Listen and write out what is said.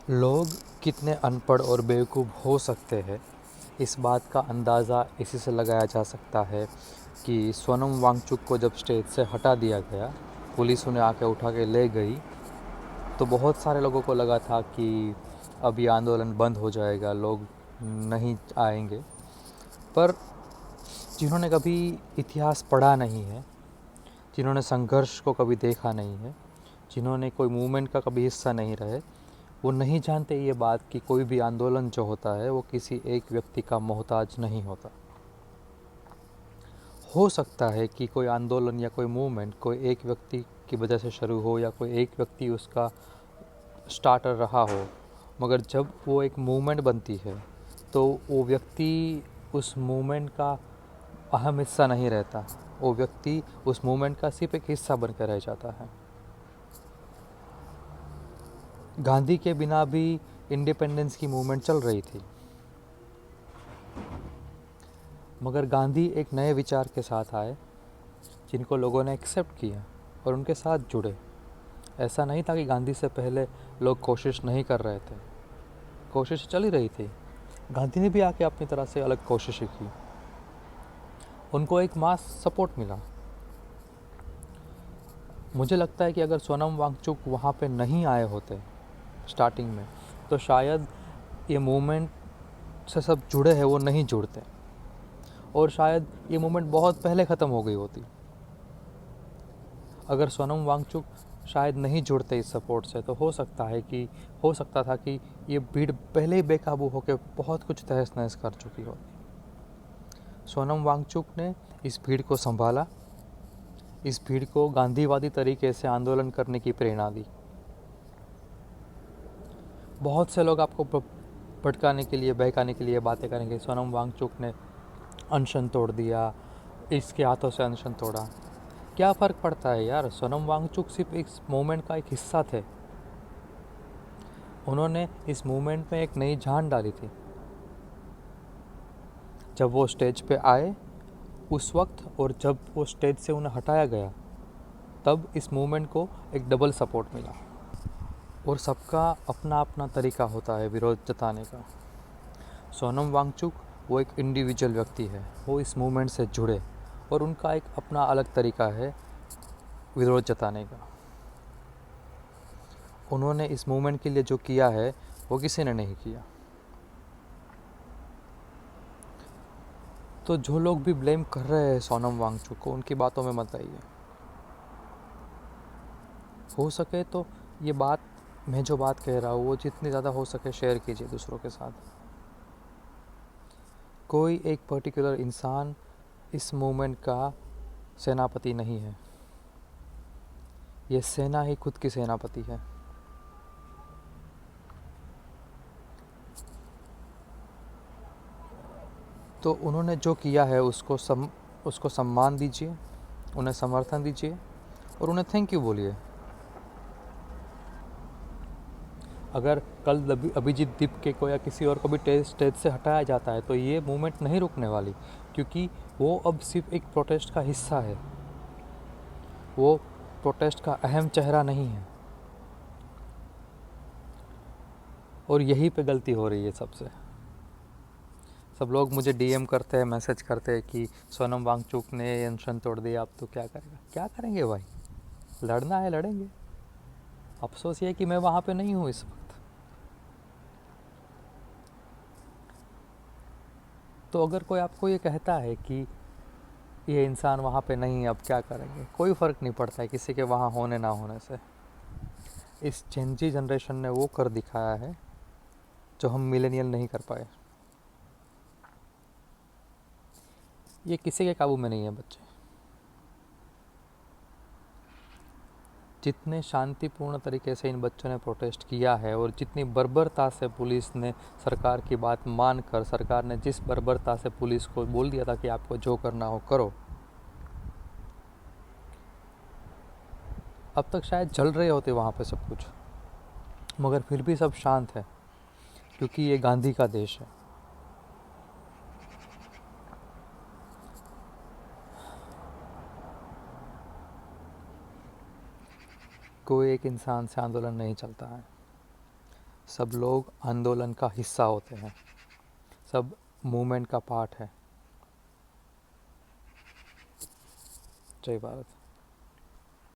लोग कितने अनपढ़ और बेवकूफ़ हो सकते हैं, इस बात का अंदाज़ा इसी से लगाया जा सकता है कि सोनम वांगचुक को जब स्टेज से हटा दिया गया, पुलिस उन्हें आके उठा के ले गई, तो बहुत सारे लोगों को लगा था कि अब ये आंदोलन बंद हो जाएगा, लोग नहीं आएंगे। पर जिन्होंने कभी इतिहास पढ़ा नहीं है, जिन्होंने संघर्ष को कभी देखा नहीं है, जिन्होंने कोई मूवमेंट का कभी हिस्सा नहीं रहे, वो नहीं जानते ये बात कि कोई भी आंदोलन जो होता है वो किसी एक व्यक्ति का मोहताज नहीं होता। हो सकता है कि कोई आंदोलन या कोई मूवमेंट कोई एक व्यक्ति की वजह से शुरू हो या कोई एक व्यक्ति उसका स्टार्टर रहा हो, मगर जब वो एक मूवमेंट बनती है तो वो व्यक्ति उस मूवमेंट का अहम हिस्सा नहीं रहता, वो व्यक्ति उस मूवमेंट का सिर्फ एक हिस्सा बनकर रह जाता है। गांधी के बिना भी इंडिपेंडेंस की मूवमेंट चल रही थी, मगर गांधी एक नए विचार के साथ आए जिनको लोगों ने एक्सेप्ट किया और उनके साथ जुड़े। ऐसा नहीं था कि गांधी से पहले लोग कोशिश नहीं कर रहे थे, कोशिश चल ही रही थी। गांधी ने भी आके अपनी तरह से अलग कोशिशें की, उनको एक मास सपोर्ट मिला। मुझे लगता है कि अगर सोनम वांगचुक वहाँ पे नहीं आए होते स्टार्टिंग में, तो शायद ये मूवमेंट से सब जुड़े हैं वो नहीं जुड़ते, और शायद ये मूवमेंट बहुत पहले ख़त्म हो गई होती। अगर सोनम वांगचुक शायद नहीं जुड़ते इस सपोर्ट से, तो हो सकता था कि ये भीड़ पहले ही बेकाबू होकर बहुत कुछ तहस नहस कर चुकी होती। सोनम वांगचुक ने इस भीड़ को संभाला, इस भीड़ को गांधीवादी तरीके से आंदोलन करने की प्रेरणा दी। बहुत से लोग आपको भटकाने के लिए, बहकाने के लिए बातें करेंगे, सोनम वांगचुक ने अनशन तोड़ दिया, इसके हाथों से अनशन तोड़ा। क्या फ़र्क पड़ता है यार, सोनम वांगचुक सिर्फ इस मूवमेंट का एक हिस्सा थे। उन्होंने इस मूवमेंट में एक नई जान डाली थी। जब वो स्टेज पे आए उस वक्त, और जब वो स्टेज से उन्हें हटाया गया, तब इस मूवमेंट को एक डबल सपोर्ट मिला। और सबका अपना अपना तरीका होता है विरोध जताने का। सोनम वांगचुक वो एक इंडिविजुअल व्यक्ति है, वो इस मूवमेंट से जुड़े, और उनका एक अपना अलग तरीका है विरोध जताने का। उन्होंने इस मूवमेंट के लिए जो किया है वो किसी ने नहीं किया। तो जो लोग भी ब्लेम कर रहे हैं सोनम वांगचुक को, उनकी बातों में मत आइए। हो सके तो ये बात, मैं जो बात कह रहा हूँ वो जितनी ज़्यादा हो सके शेयर कीजिए दूसरों के साथ। कोई एक पर्टिकुलर इंसान इस मूवमेंट का सेनापति नहीं है, ये सेना ही खुद की सेनापति है। तो उन्होंने जो किया है उसको सम्मान दीजिए, उन्हें समर्थन दीजिए और उन्हें थैंक यू बोलिए। अगर कल अभिजीत दीप को या किसी और को भी स्टेज से हटाया जाता है तो ये मूवमेंट नहीं रुकने वाली, क्योंकि वो अब सिर्फ एक प्रोटेस्ट का हिस्सा है, वो प्रोटेस्ट का अहम चेहरा नहीं है। और यहीं पे गलती हो रही है सबसे। सब लोग मुझे डीएम करते हैं, मैसेज करते हैं कि सोनम वांगचुक ने अनशन तोड़ दिया, अब तो क्या करेगा। क्या करेंगे भाई, लड़ना है लड़ेंगे। अफसोस ये है कि मैं वहाँ पे नहीं हूँ इस वक्त। तो अगर कोई आपको ये कहता है कि ये इंसान वहाँ पे नहीं है, अब क्या करेंगे, कोई फ़र्क नहीं पड़ता है किसी के वहाँ होने ना होने से। इस जेनजी जनरेशन ने वो कर दिखाया है जो हम मिलेनियल नहीं कर पाए। ये किसी के काबू में नहीं है बच्चे। जितने शांतिपूर्ण तरीके से इन बच्चों ने प्रोटेस्ट किया है, और जितनी बर्बरता से पुलिस ने सरकार की बात मानकर, सरकार ने जिस बर्बरता से पुलिस को बोल दिया था कि आपको जो करना हो करो, अब तक शायद चल रहे होते वहाँ पे सब कुछ, मगर फिर भी सब शांत है, क्योंकि ये गांधी का देश है। कोई एक इंसान से आंदोलन नहीं चलता है, सब लोग आंदोलन का हिस्सा होते हैं, सब मूवमेंट का पार्ट है। जय भारत।